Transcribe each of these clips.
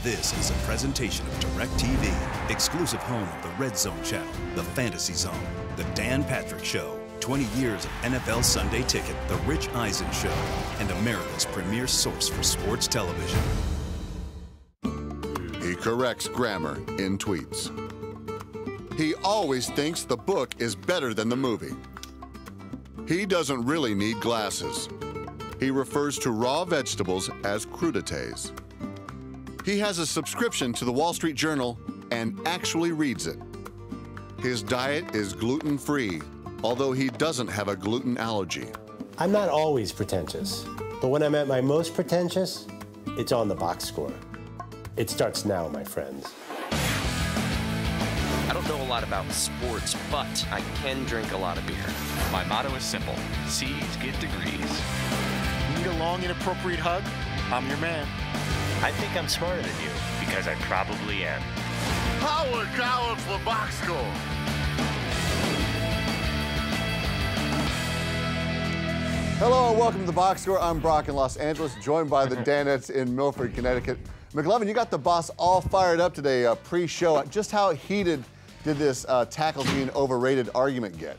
This is a presentation of DirecTV, exclusive home of the Red Zone channel, the Fantasy Zone, the Dan Patrick Show, 20 years of NFL Sunday Ticket, the Rich Eisen Show, and America's premier source for sports television. He corrects grammar in tweets. He always thinks the book is better than the movie. He doesn't really need glasses. He refers to raw vegetables as crudités. He has a subscription to the Wall Street Journal and actually reads it. His diet is gluten-free, although he doesn't have a gluten allergy. I'm not always pretentious, but when I'm at my most pretentious, it's on the box score. It starts now, my friends. I don't know a lot about sports, but I can drink a lot of beer. My motto is simple: C's get degrees. Need a long, inappropriate hug? I'm your man. I think I'm smarter than you, because I probably am. Howard Coward for box score. Hello and welcome to the Box Score. I'm Brock in Los Angeles, joined by the Danettes in Milford, Connecticut. McLovin, you got the boss all fired up today pre-show. Just how heated did this tackles being overrated argument get?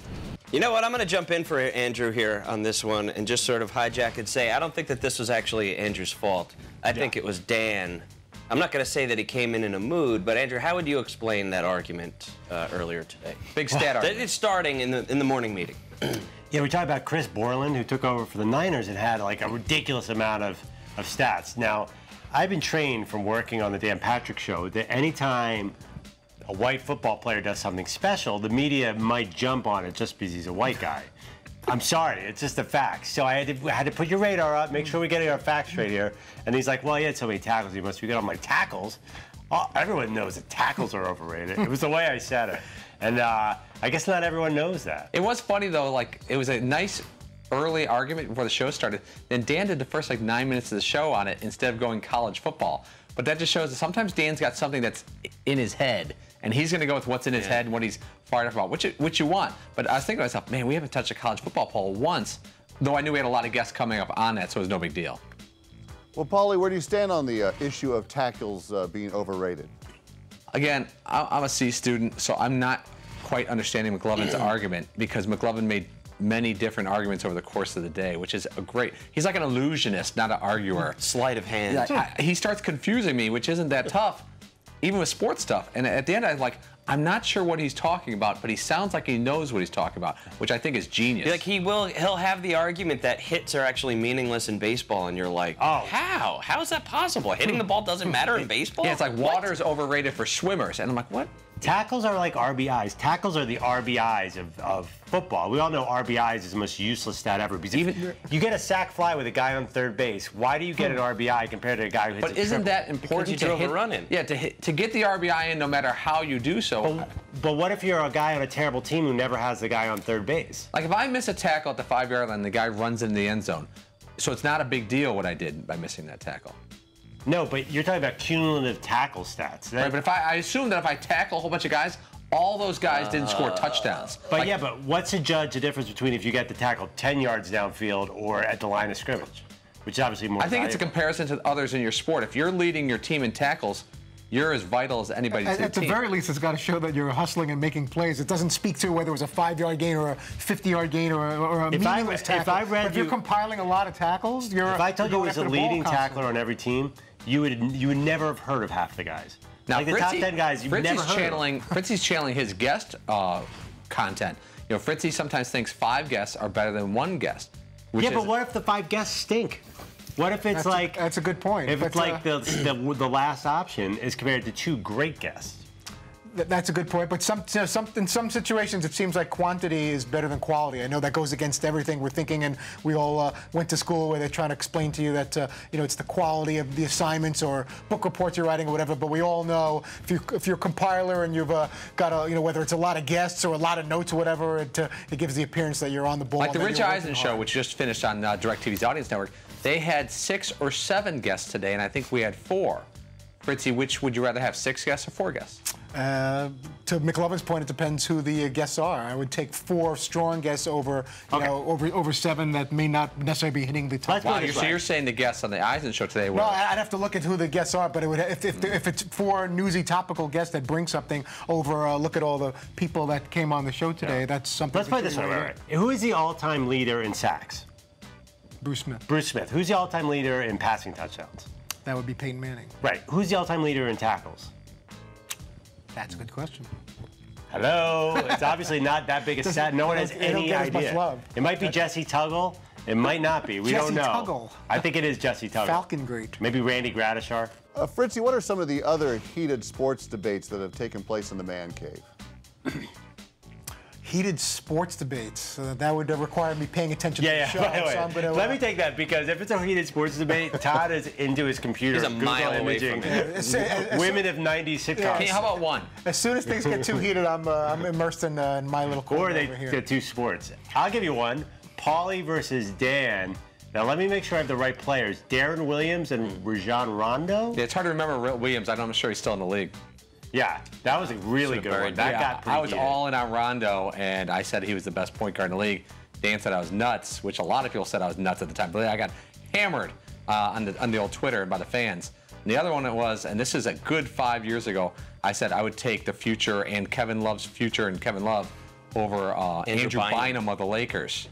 You know what? I'm going to jump in for Andrew here on this one and just sort of hijack and say I don't think that this was actually Andrew's fault. I think it was Dan. I'm not going to say that he came in a mood, but Andrew, how would you explain that argument earlier today? Big stat argument. It's starting in the morning meeting. Yeah, we talked about Chris Borland, who took over for the Niners and had like a ridiculous amount of stats. Now, I've been trained from working on the Dan Patrick Show that anytime a white football player does something special, the media might jump on it just because he's a white guy. I'm sorry, it's just a fact. So I had to put your radar up, make sure we're getting our facts straight here. And he's like, well, he had so many tackles, he must be good. I'm like, tackles? Oh, everyone knows that tackles are overrated. It was the way I said it. And I guess not everyone knows that. It was funny, though, like, it was a nice early argument before the show started. Then Dan did the first, like, 9 minutes of the show on it instead of going college football. But that just shows that sometimes Dan's got something that's in his head, and he's going to go with what's in his head and what he's fired up about, which you want. But I was thinking to myself, man, we haven't touched a college football poll once, though I knew we had a lot of guests coming up on that, so it was no big deal. Well, Paulie, where do you stand on the issue of tackles being overrated? Again, I'm a C student, so I'm not quite understanding McLovin's argument, because McLovin made many different arguments over the course of the day, which is a great. He's like an illusionist, not an arguer. Sleight of hand. He starts confusing me, which isn't that tough, even with sports stuff. And at the end, I'm not sure what he's talking about, but he sounds like he knows what he's talking about, which I think is genius. Like he'll have the argument that hits are actually meaningless in baseball, and you're like, oh, how? How is that possible? Hitting the ball doesn't matter in baseball? Yeah, it's like water is overrated for swimmers, and I'm like, what? Tackles are like RBIs. Tackles are the RBIs of football. We all know RBIs is the most useless stat ever. Because even you get a sack fly with a guy on third base, why do you get an RBI compared to a guy who hits a triple? But isn't that important to hit a run in? Yeah, to get the RBI in no matter how you do so. But what if you're a guy on a terrible team who never has the guy on third base? Like if I miss a tackle at the 5-yard line, the guy runs into the end zone. So it's not a big deal what I did by missing that tackle. No, but you're talking about cumulative tackle stats. Right, but if I assume that if I tackle a whole bunch of guys, all those guys didn't score touchdowns. But yeah, but what's to judge the difference between if you get the tackle 10 yards downfield or at the line of scrimmage, which is obviously more valuable. It's a comparison to others in your sport. If you're leading your team in tackles, you're as vital as anybody's team. At the very least, it's got to show that you're hustling and making plays. It doesn't speak to whether it was a 5-yard gain or a 50-yard gain or a meaningless tackle. If you're compiling a lot of tackles, you're If I told you he was a leading tackler on every team, you would never have heard of half the guys. Now, like the top 10 guys, you've never heard of. Fritzy's channeling his guest content. You know, Fritzy sometimes thinks 5 guests are better than 1 guest. Yeah, but what if the 5 guests stink? What if it's that's a good point. If it's like the last option is compared to 2 great guests? That's a good point, but in some situations it seems like quantity is better than quality. I know that goes against everything we're thinking, and we all went to school where they're trying to explain to you that it's the quality of the assignments or book reports you're writing or whatever. But we all know if you're a compiler and you've got whether it's a lot of guests or a lot of notes or whatever, it gives the appearance that you're on the ball. Like the Rich Eisen show, which just finished on DirecTV's Audience Network, they had 6 or 7 guests today, and I think we had 4. Fritzy, which would you rather have, 6 guests or 4 guests? To McLovin's point, it depends who the guests are. I would take 4 strong guests over, over 7 that may not necessarily be hitting the top. Wow, so you're saying the guests on the Eisen show today were... No, I'd have to look at who the guests are, but it would, if it's 4 newsy, topical guests that bring something over, look at all the people that came on the show today. That's something. Let's play this one. Right. Who is the all-time leader in sacks? Bruce Smith. Bruce Smith. Who's the all-time leader in passing touchdowns? That would be Peyton Manning. Right. Who's the all-time leader in tackles? That's a good question. Hello. It's obviously not that big a stat. No one has any idea. It might be Jesse Tuggle. It might not be. We don't know. Jesse Tuggle. I think it is Jesse Tuggle. Falcon great. Maybe Randy Gradishar. Fritzy, what are some of the other heated sports debates that have taken place in the man cave? Heated sports debates. That would require me paying attention to the show. So let me take that, because if it's a heated sports debate, Todd is into his computer. He's a mile away from it. Women of 90s sitcoms. Okay, how about one? As soon as things get too heated, I'm immersed in my little corner over here. Or they do sports. I'll give you one. Paulie versus Dan. Now, let me make sure I have the right players. Darren Williams and Rajon Rondo? Yeah, it's hard to remember Williams. I'm sure he's still in the league. Yeah, that was a really good one. That got pretty I was all in on Rondo, and I said he was the best point guard in the league. Dan said I was nuts, which a lot of people said I was nuts at the time. But I got hammered on the old Twitter by the fans. And the other one was, and this is a good 5 years ago, I said I would take the future and Kevin Love's future and Kevin Love over Andrew Bynum of the Lakers.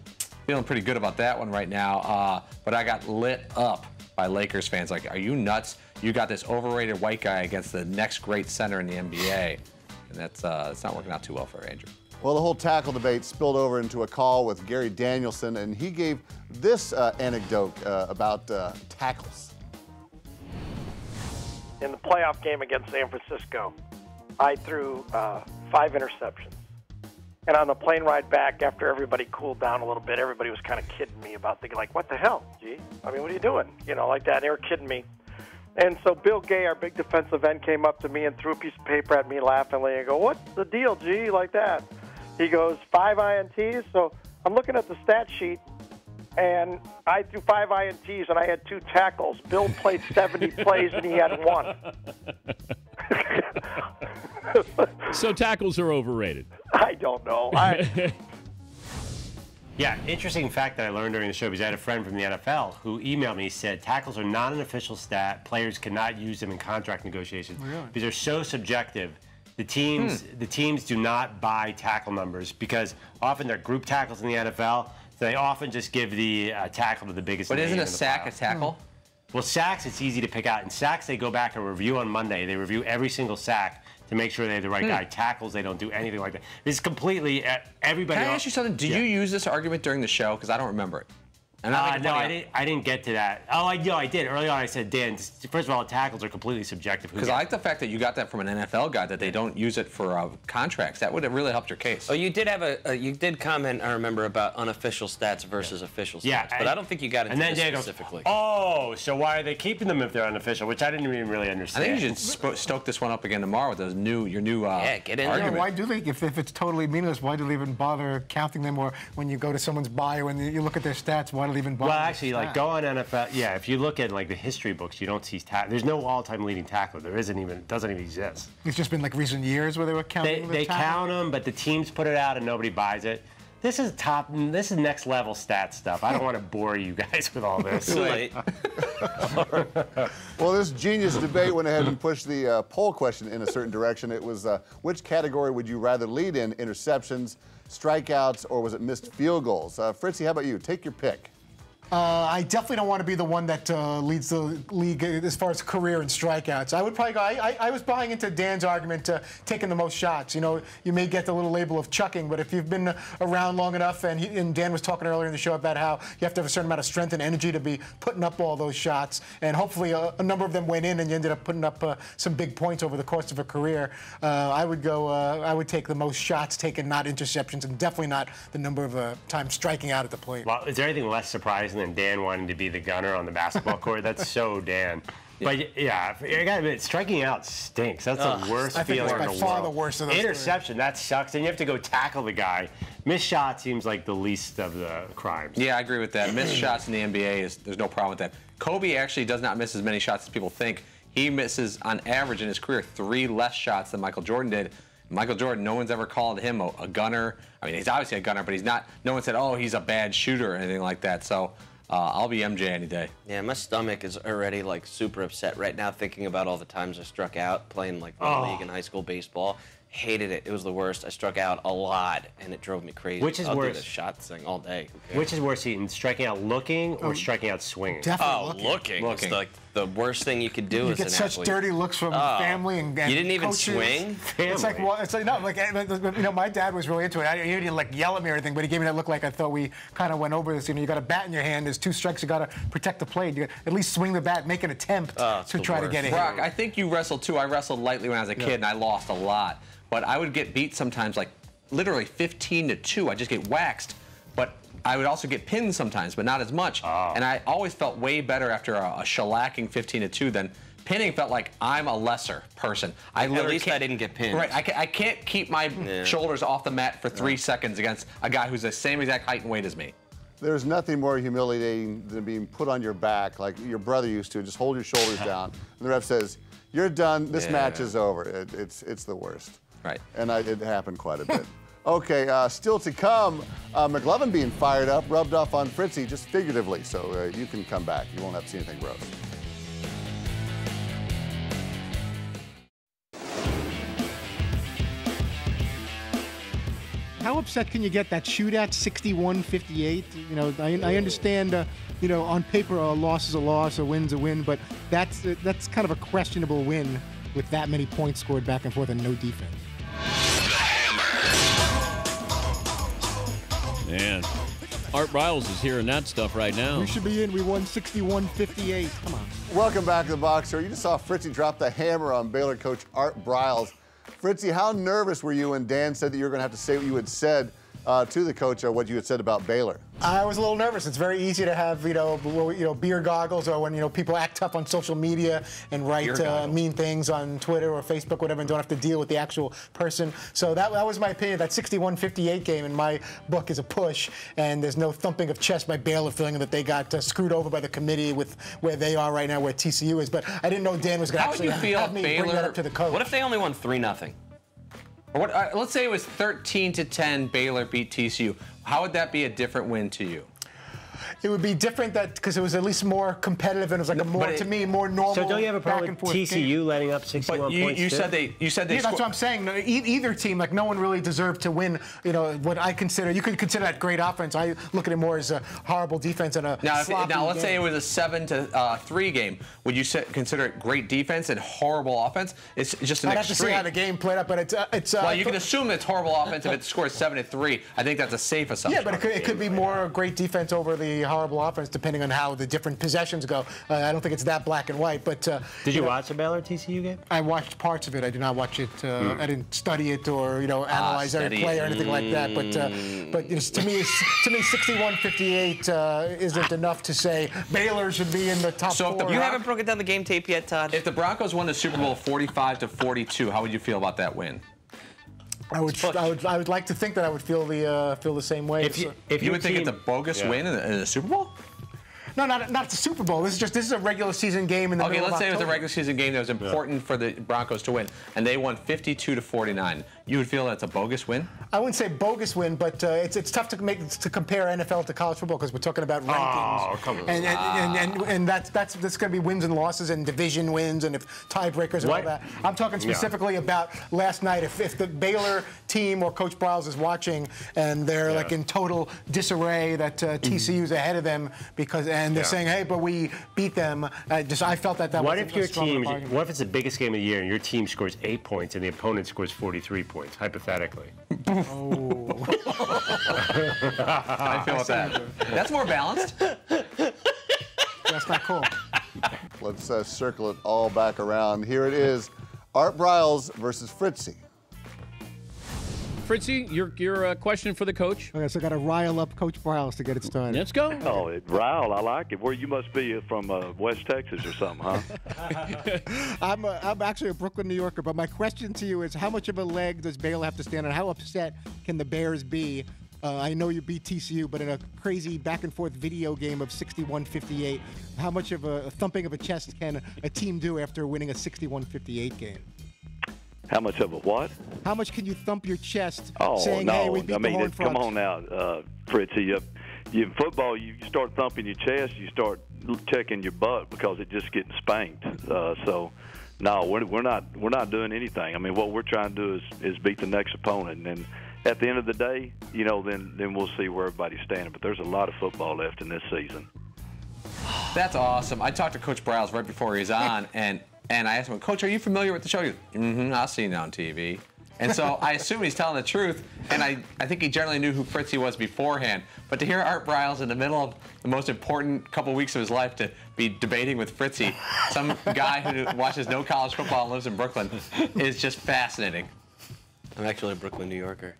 Feeling pretty good about that one right now. But I got lit up by Lakers fans. Like, are you nuts? You got this overrated white guy against the next great center in the NBA. And that's not working out too well for Andrew. Well, the whole tackle debate spilled over into a call with Gary Danielson, and he gave this anecdote about tackles. In the playoff game against San Francisco, I threw 5 interceptions. And on the plane ride back, after everybody cooled down a little bit, everybody was kind of kidding me about thinking, like, what the hell, G? I mean, what are you doing? You know, like that. They were kidding me. And so Bill Gay, our big defensive end, came up to me and threw a piece of paper at me laughingly and go, what's the deal, G? Like that. He goes, 5 INTs? So I'm looking at the stat sheet, and I threw 5 INTs, and I had 2 tackles. Bill played 70 plays, and he had 1. So tackles are overrated. I don't know. Yeah, interesting fact that I learned during the show, because I had a friend from the NFL who emailed me, said tackles are not an official stat. Players cannot use them in contract negotiations because they're so subjective. The teams do not buy tackle numbers because often they're group tackles in the NFL. So they often just give the tackle to the biggest name. But isn't a in the sack pile. a tackle? Well, sacks, it's easy to pick out. In sacks, they go back and review on Monday. They review every single sack to make sure they have the right guy. Tackles, they don't do anything like that. This is completely everybody. Can I ask you something? Did you use this argument during the show? Because I don't remember it. No, I didn't get to that. Oh, I did. Early on, I said, Dan, first of all, tackles are completely subjective. Because I like the fact that you got that from an NFL guy, that they don't use it for contracts. That would have really helped your case. Oh, you did have you did comment, I remember, about unofficial stats versus official stats. But I don't think you got into this specifically. Oh, so why are they keeping them if they're unofficial? Which I didn't even really understand. I think you should stoke this one up again tomorrow with those your new get in argument. there. Why do they, if it's totally meaningless, why do they even bother counting them? Or when you go to someone's bio and you look at their stats, why do they even bother? Well, actually, like, go on NFL. Yeah, if you look at like the history books, you don't see there's no all-time leading tackler. There isn't even. It doesn't even exist. It's just been like recent years where they were counting. They count them, but the teams put it out and nobody buys it. This is next level stat stuff. I don't want to bore you guys with all this. Too late. Well, this genius debate went ahead and pushed the poll question in a certain direction. It was, which category would you rather lead in? Interceptions, strikeouts, or was it missed field goals? Fritzy, how about you? Take your pick. I definitely don't want to be the one that leads the league as far as career and strikeouts. I would probably go. I was buying into Dan's argument, taking the most shots. You know, you may get the little label of chucking, but if you've been around long enough, and Dan was talking earlier in the show about how you have to have a certain amount of strength and energy to be putting up all those shots, and hopefully a number of them went in, and you ended up putting up some big points over the course of a career. I would go. I would take the most shots taken, not interceptions, and definitely not the number of times striking out at the plate. Well, is there anything less surprising than Dan wanting to be the gunner on the basketball court? That's so Dan. But yeah, I gotta admit, striking out stinks. That's the worst feeling in the world. By far the worst of those. Interception, that sucks. And you have to go tackle the guy. Missed shot seems like the least of the crimes. Yeah, I agree with that. Missed shots in the NBA there's no problem with that. Kobe actually does not miss as many shots as people think. he misses, on average in his career, 3 less shots than Michael Jordan did. Michael Jordan, no one's ever called him a gunner. I mean, he's obviously a gunner, but he's not. No one said, oh, he's a bad shooter or anything like that. So I'll be MJ any day. Yeah, my stomach is already like super upset right now thinking about all the times I struck out playing like Little League and high school baseball. Hated it. It was the worst. I struck out a lot, and it drove me crazy. Which is I'll worse? do the shot thing all day. Which is worse, Eaton, striking out looking or striking out swinging? Definitely Looking. It's like the worst thing you could do You as get an such athlete. dirty looks from family and You didn't even coaches. swing? It's like, well, it's like, no, like, you know, my dad was really into it. He didn't like yell at me or anything, but he gave me that look like I thought we kind of went over this. You know, you got a bat in your hand. There's 2 strikes. You got to protect the plate. You at least swing the bat, make an attempt to try to get it. Brock, I think you wrestled too. I wrestled lightly when I was a kid, and I lost a lot. But I would get beat sometimes, like literally 15-2. I just get waxed. But I would also get pinned sometimes, but not as much. And I always felt way better after a shellacking 15-2 than pinning. Felt like I'm a lesser person. At least I didn't get pinned. Right. I can't keep my shoulders off the mat for 3 seconds against a guy who's the same exact height and weight as me. There's nothing more humiliating than being put on your back like your brother used to. Just hold your shoulders down. And the ref says, you're done. This match is over. It's the worst. Right. And it happened quite a bit. Okay, still to come, McLovin being fired up, rubbed off on Fritzy, just figuratively. So you can come back. You won't have to see anything gross. How upset can you get? That shootout, 61-58. You know, I understand. You know, on paper, a loss is a loss, a win's a win, but that's kind of a questionable win with that many points scored back and forth and no defense. Man, Art Briles is hearing that stuff right now. We should be in. We won 61-58. Come on. Welcome back to the box score. You just saw Fritzy drop the hammer on Baylor coach Art Briles. Fritzy, how nervous were you when Dan said that you were going to have to say what you had said to the coach or what you had said about Baylor? I was a little nervous. It's very easy to have, beer goggles, or when, people act tough on social media and write mean things on Twitter or Facebook, whatever, and don't have to deal with the actual person. So that was my opinion. That 61-58 game in my book is a push, and there's no thumping of chest by Baylor feeling that they got screwed over by the committee with where they are right now, where TCU is. But I didn't know Dan was going to actually have me bring that up to the coach. What if they only won 3-0? Or what? Let's say it was 13-10. Baylor beat TCU. How would that be a different win to you? It would be different because it was at least more competitive and it was like more normal. So don't you have a problem with TCU letting up 61 points? You said they. Yeah, that's what I'm saying. Either team, like no one really deserved to win. What I consider, you could consider that great offense. I look at it more as a horrible defense and a sloppy Now let's game. say it was a 7-3 game. Would you consider it great defense and horrible offense? It's just an I'd have to see how the game played out, but it's. Well, you can assume it's horrible offense if it scores 7-3. I think that's a safe assumption. Yeah, but it could be more great defense over the horrible offense, depending on how the different possessions go. I don't think it's that black and white. But did you watch the Baylor TCU game? I watched parts of it. I did not watch it. I didn't study it or analyze every play or anything like that. But to me, 61-58 isn't enough to say Baylor should be in the top four. You haven't broken down the game tape yet, Todd. If the Broncos won the Super Bowl 45-42, how would you feel about that win? I would like to think that I would feel the same way. If you would think it's a bogus win in the Super Bowl? No, not the Super Bowl. This is a regular season game in the middle of let's say it was a October. regular season game that was important for the Broncos to win, and they won 52-49. You would feel that's a bogus win? I wouldn't say bogus win, but it's tough to compare NFL to college football because we're talking about rankings. Oh, come on. And that's going to be wins and losses and division wins and if tiebreakers and all that. I'm talking specifically about last night. If the Baylor team or Coach Briles is watching and they're like in total disarray that TCU's ahead of them and they're saying, hey, but we beat them. I felt that what was if your team? What if it's the biggest game of the year and your team scores 8 points and the opponent scores 43 points, hypothetically? Oh. I feel with that. That's more balanced. That's not cool. Let's circle it all back around. Here it is, Art Briles versus Fritzy. Fritzy, your question for the coach? Okay, so I got to rile up Coach Briles to get it started. Let's go. Oh, Rile, I like it. Where you must be from West Texas or something, huh? I'm actually a Brooklyn, New Yorker, but my question to you is how much of a leg does Baylor have to stand on? How upset can the Bears be I know you beat TCU, but in a crazy back-and-forth video game of 61-58, how much of a thumping of a chest can a team do after winning a 61-58 game? How much of a what? How much can you thump your chest Oh, saying, no. hey, we beat the Horned Frogs? Come on now, Fritzy. In football, you start thumping your chest, you start checking your butt because it's just getting spanked. So, no, we're not doing anything. I mean, what we're trying to do is beat the next opponent, and at the end of the day, then we'll see where everybody's standing. But there's a lot of football left in this season. That's awesome. I talked to Coach Briles right before he was on, and I asked him, Coach, are you familiar with the show? He goes, I've seen it on TV. And so I assume he's telling the truth, and I think he generally knew who Fritzy was beforehand. But to hear Art Briles in the middle of the most important couple weeks of his life to be debating with Fritzy, some guy who watches no college football and lives in Brooklyn, is just fascinating. I'm actually a Brooklyn, New Yorker.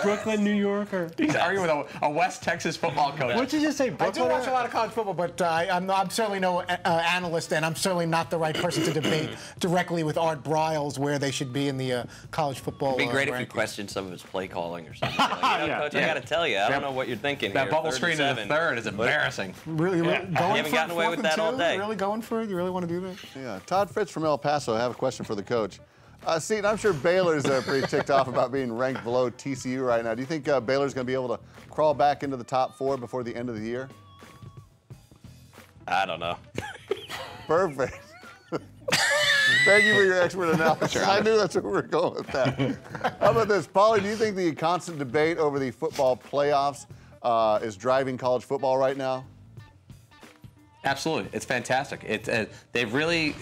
Brooklyn, New Yorker. He's arguing with a West Texas football coach. What did you just say, Brooklyn? I do watch a lot of college football, but I'm certainly no analyst, and I'm certainly not the right person to debate directly with Art Briles where they should be in the college football. It'd be great if rankings. you questioned some of his play calling or something. Like, Coach, I got to tell you, I don't know what you're thinking That here. bubble 3rd screen in and the 7. third is embarrassing. Really, going You haven't gotten away with that all day. Really going for it? You really want to do that? Yeah, Todd Fritz from El Paso. I have a question for the coach. Seton, I'm sure Baylor's pretty ticked off about being ranked below TCU right now. Do you think Baylor's going to be able to crawl back into the top 4 before the end of the year? I don't know. Perfect. Thank you for your expert analysis. I knew that's where we were going with that. How about this? Paulie, do you think the constant debate over the football playoffs is driving college football right now? Absolutely. It's fantastic. They've really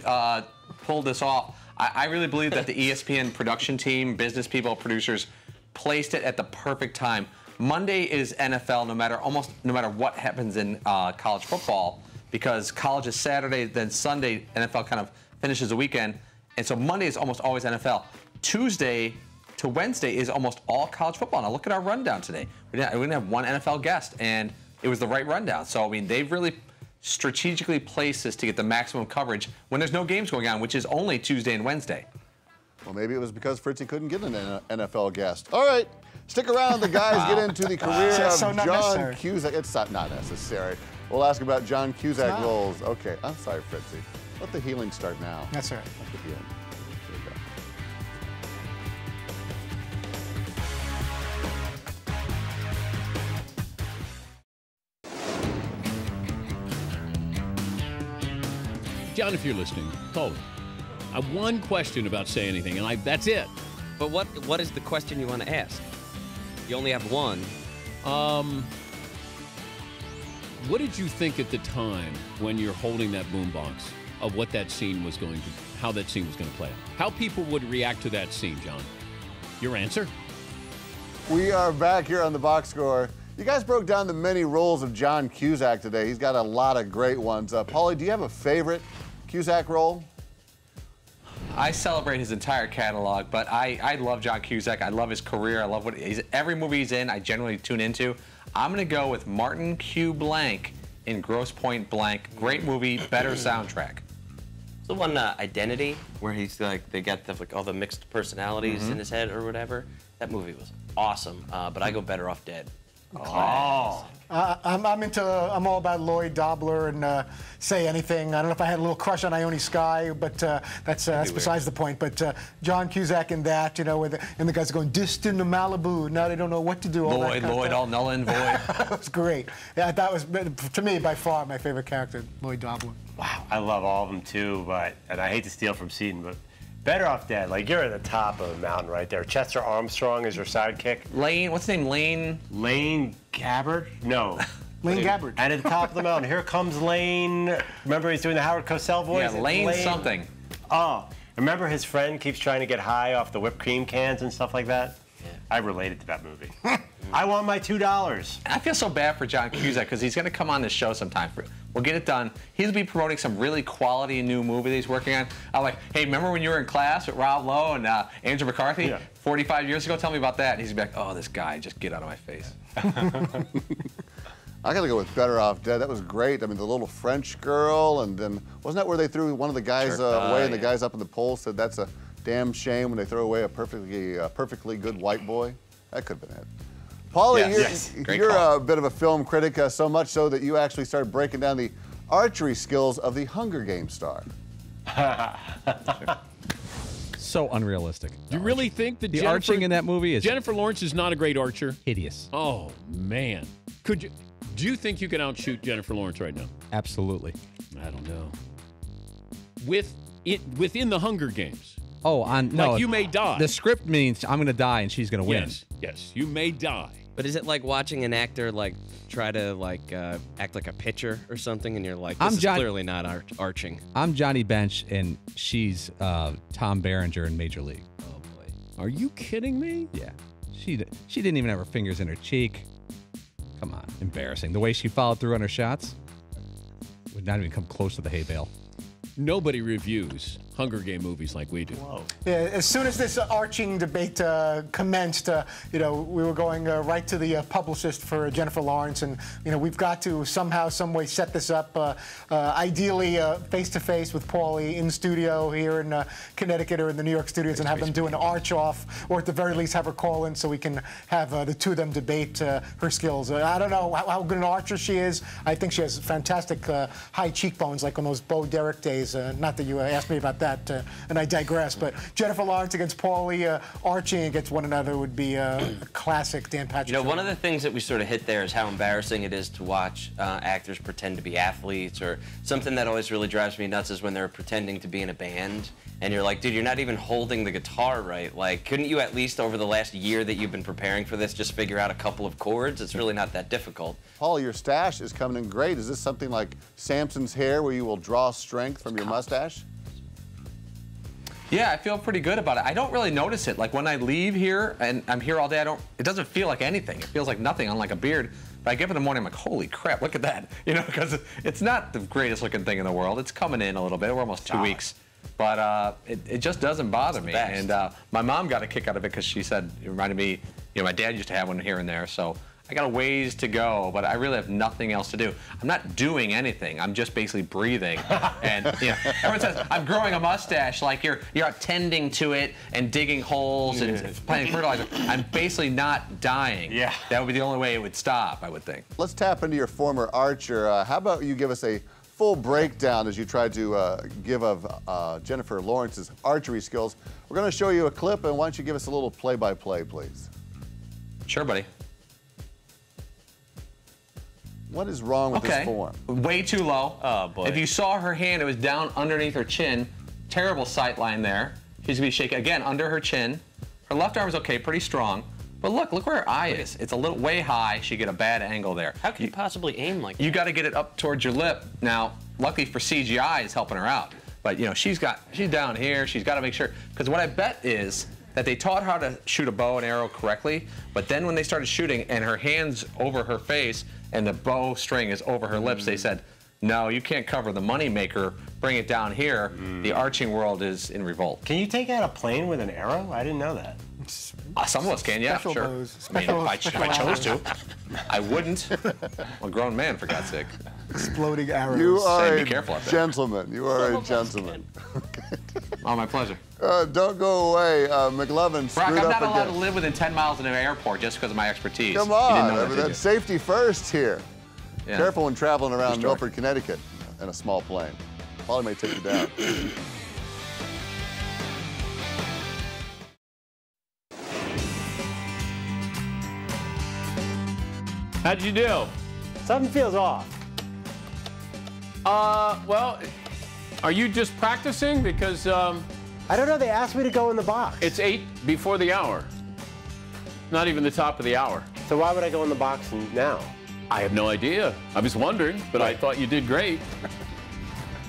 pulled this off. I really believe that the ESPN production team, business people, producers, placed it at the perfect time. Monday is NFL no matter what happens in college football, because college is Saturday, then Sunday, NFL kind of finishes the weekend. And so Monday is almost always NFL. Tuesday to Wednesday is almost all college football. Now look at our rundown today. We didn't have one NFL guest, and it was the right rundown. So, I mean, they've really strategically place this to get the maximum coverage when there's no games going on, which is only Tuesday and Wednesday. Well, maybe it was because Fritzy couldn't get an NFL guest. All right, stick around. The guys get into the career of John Cusack. It's not necessary. We'll ask about John Cusack roles. Okay, I'm sorry, Fritzy. Let the healing start now. That's all right. Let the healing. Here we go. John, if you're listening, call me. I have one question about Say Anything, and that's it. But what is the question you want to ask? You only have one. What did you think at the time when you're holding that boombox of what that scene was going to, how that scene was going to play out? How people would react to that scene, John? Your answer? We are back here on the box score. You guys broke down the many roles of John Cusack today. He's got a lot of great ones. Paulie, do you have a favorite Cusack role? I celebrate his entire catalog, but I love John Cusack. I love his career. I love every movie he's in, I generally tune into. I'm going to go with Martin Q. Blank in Grosse Pointe Blank. Great movie, better soundtrack. The one Identity, where he's like, they got like all the mixed personalities in his head or whatever. That movie was awesome, but I go Better Off Dead. Oh. I'm all about Lloyd Dobler and Say Anything. I don't know if I had a little crush on Ione Skye, but that's besides the point. But John Cusack in that, and the guys are going distant to Malibu. Now they don't know what to do. Lloyd, all null and void. That was great. Yeah, that was, to me, by far my favorite character, Lloyd Dobler. Wow, I love all of them too, and I hate to steal from Seton, but Better Off Dead, like you're at the top of the mountain right there. Chester Armstrong is your sidekick. Lane, what's his name? Lane Gabbard? No. Lane Gabbard. And at the top of the mountain, here comes Lane. Remember he's doing the Howard Cosell voice? Yeah, Lane something. Oh, remember his friend keeps trying to get high off the whipped cream cans and stuff like that? Yeah. I related to that movie. I want my $2. I feel so bad for John Cusack because he's going to come on this show sometime. We'll get it done. He'll be promoting some really quality new movie that he's working on. I'm like, hey, remember when you were in class with Rob Lowe and Andrew McCarthy 45 years ago? Tell me about that. And he's going to be like, oh, this guy, just get out of my face. I got to go with Better Off Dead. That was great. I mean, the little French girl, and then wasn't that where they threw one of the guys away, and the guys up in the poll said that's a damn shame when they throw away a perfectly good white boy? That could have been it. Paulie, Yes. you're a bit of a film critic, so much so that you actually started breaking down the archery skills of the Hunger Games star. So unrealistic. You really think that The arching in that movie is Jennifer Lawrence is not a great archer? hideous. Oh man, do you think you can outshoot Jennifer Lawrence right now? Absolutely. I don't know. Within the Hunger Games. Oh, no. Like you may die. The script means I'm going to die and she's going to win. Yes, you may die. But is it like watching an actor try to act like a pitcher or something, and you're like, this is clearly not arching? I'm Johnny Bench and she's Tom Berenger in Major League. Oh boy, are you kidding me? Yeah, she didn't even have her fingers in her cheek. Come on, embarrassing. The way she followed through on her shots would not even come close to the hay bale. Nobody reviews Hunger Game movies like we do. Whoa. Yeah, as soon as this arching debate commenced, we were going right to the publicist for Jennifer Lawrence, and we've got to somehow, some way set this up, ideally face-to-face with Paulie in studio here in Connecticut or in the New York studios, and have them do an arch-off, or at the very least have her call in so we can have the two of them debate her skills. I don't know how good an archer she is. I think she has fantastic high cheekbones, like on those Bo Derek days. Not that you asked me about that. And I digress, but Jennifer Lawrence against Paulie arching against one another would be a classic Dan Patrick. One of the things that we sort of hit there is how embarrassing it is to watch actors pretend to be athletes, or something that always really drives me nuts is when they're pretending to be in a band, and you're like, dude, you're not even holding the guitar right. Like, couldn't you at least over the last year that you've been preparing for this just figure out a couple of chords? It's really not that difficult. Paul, your stash is coming in great. Is this something like Samson's hair where you will draw strength from your mustache? Yeah, I feel pretty good about it. I don't really notice it. Like when I leave here and I'm here all day, it doesn't feel like anything. It feels like nothing, unlike a beard. But I get up in the morning, I'm like, holy crap, look at that. Because it's not the greatest looking thing in the world. It's coming in a little bit. We're almost 2 weeks. But it just doesn't bother me. And my mom got a kick out of it because she said, it reminded me, my dad used to have one here and there. So I got a ways to go, but I really have nothing else to do. I'm not doing anything. I'm just basically breathing. And everyone says I'm growing a mustache, like you're tending to it and digging holes and planting fertilizer. I'm basically not dying. Yeah. That would be the only way it would stop, I would think. Let's tap into your former archer. How about you give us a full breakdown as you tried to give of Jennifer Lawrence's archery skills. We're going to show you a clip, and why don't you give us a little play-by-play, please? Sure, buddy. What is wrong with this form? Way too low. Oh, boy. If you saw her hand, it was down underneath her chin. Terrible sight line there. She's going to be shaking again under her chin. Her left arm is okay, pretty strong. But look where her eye is. It's a little way high. She get a bad angle there. How can you possibly aim like that? You got to get it up towards your lip. Now, luckily for CGI, is helping her out. But she's down here. She's got to make sure. Because what I bet is that they taught her how to shoot a bow and arrow correctly. But then when they started shooting and her hands over her face and the bow string is over her lips, they said, no, you can't cover the money maker. Bring it down here. The arching world is in revolt. Can you take out a plane with an arrow? I didn't know that. Some of us can, yeah, Special sure. bows. I mean, if I chose to, I wouldn't. I'm a grown man, for God's sake. Exploding arrows. You are Be careful out a there. gentleman. You are a gentleman. Oh, my pleasure. Don't go away. McLovin Brock, screwed I'm up not allowed to again. live within 10 miles of an airport just because of my expertise. Come You on. didn't know that, did you? That's safety first here. Yeah. Careful when traveling around True story. Milford, Connecticut in a small plane. Probably may take you down. How'd you do? Something feels off. Well, are you just practicing? Because I don't know. They asked me to go in the box. it's 8 before the hour. Not even the top of the hour. So why would I go in the box now? I have no idea. I was wondering, but I thought you did great.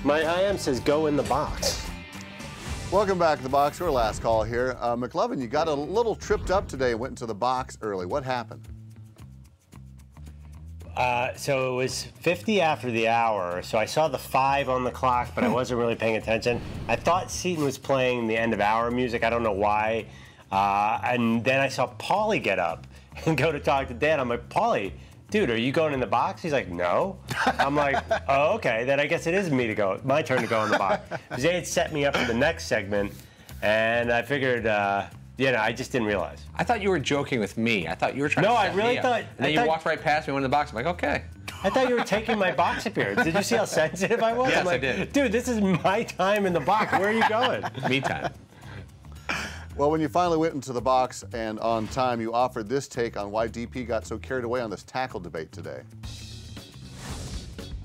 My IM says go in the box. Welcome back to the box. Our last call here. McLovin, you got a little tripped up today. Went into the box early. What happened? So it was 50 after the hour, so I saw the 5 on the clock, but I wasn't really paying attention. I thought Seton was playing the end of hour music. I don't know why. And then I saw Paulie get up and go to talk to Dan. I'm like, Paulie, dude, are you going in the box? He's like, no. I'm like, oh, okay. Then I guess it is my turn to go in the box. Because they had set me up for the next segment, and I figured, Yeah, no, I just didn't realize. I thought you were joking with me. I thought you were trying to set me up. And then you walked right past me, went in the box. I'm like, okay. I thought you were taking my box appearance. Did you see how sensitive I was? Yes, I'm like, I did. Dude, this is my time in the box. Where are you going? Me time. Well, when you finally went into the box and on time, you offered this take on why DP got so carried away on this tackle debate today.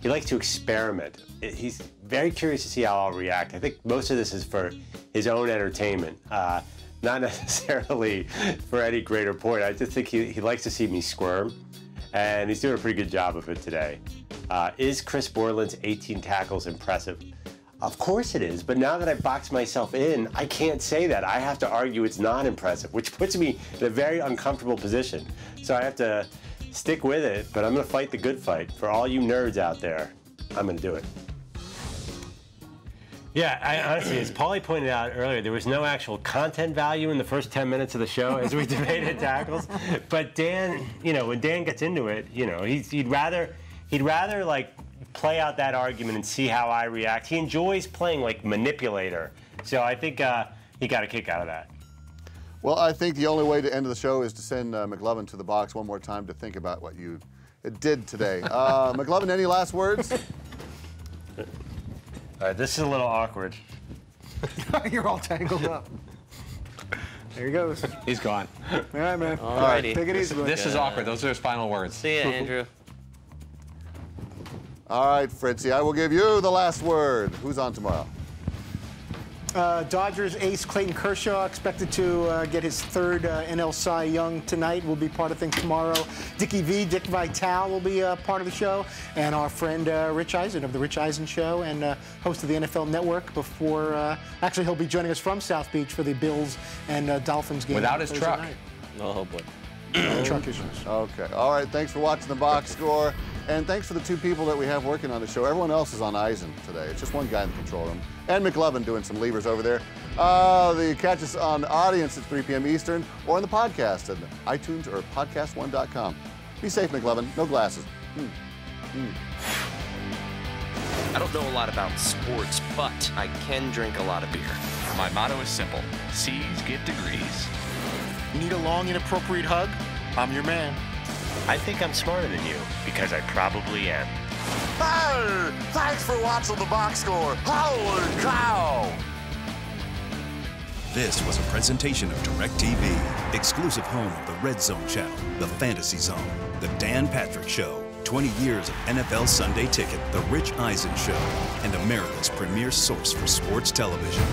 He likes to experiment. He's very curious to see how I'll react. I think most of this is for his own entertainment, not necessarily for any greater point. I just think he likes to see me squirm, and he's doing a pretty good job of it today. Is Chris Borland's 18 tackles impressive? Of course it is, but now that I've boxed myself in, I can't say that. I have to argue it's not impressive, which puts me in a very uncomfortable position. So I have to stick with it, but I'm going to fight the good fight. For all you nerds out there, I'm going to do it. Yeah, honestly, as Paulie pointed out earlier, there was no actual content value in the first 10 minutes of the show as we debated tackles. But Dan, when Dan gets into it, he'd rather like play out that argument and see how I react. He enjoys playing like manipulator, so I think he got a kick out of that. Well, I think the only way to end the show is to send McLovin to the box one more time to think about what you did today. McLovin, any last words? All right, this is a little awkward. You're all tangled up. There he goes. He's gone. All right, man. All right, take it easy. This is awkward. Those are his final words. See ya, Andrew. All right, Fritzy, I will give you the last word. Who's on tomorrow? Dodgers ace Clayton Kershaw expected to get his third NL Cy Young tonight. Will be part of things tomorrow. Dick Vitale will be part of the show, and our friend Rich Eisen of the Rich Eisen Show and host of the NFL Network. Before actually, he'll be joining us from South Beach for the Bills and Dolphins game without his truck. Night. Oh boy. Truck issues. Okay. All right. Thanks for watching the box score. And thanks for the two people that we have working on the show. Everyone else is on Eisen today. It's just one guy in the control room. And McLovin doing some levers over there. You catch us on Audience at 3 p.m. Eastern or on the podcast at iTunes or podcast1.com. Be safe, McLovin. No glasses. I don't know a lot about sports, but I can drink a lot of beer. My motto is simple. C's get degrees. Need a long, inappropriate hug? I'm your man. I think I'm smarter than you, because I probably am. Hey! Thanks for watching the box score. Holy cow! This was a presentation of DirecTV, exclusive home of the Red Zone channel, the Fantasy Zone, the Dan Patrick Show, 20 years of NFL Sunday Ticket, the Rich Eisen Show, and America's premier source for sports television.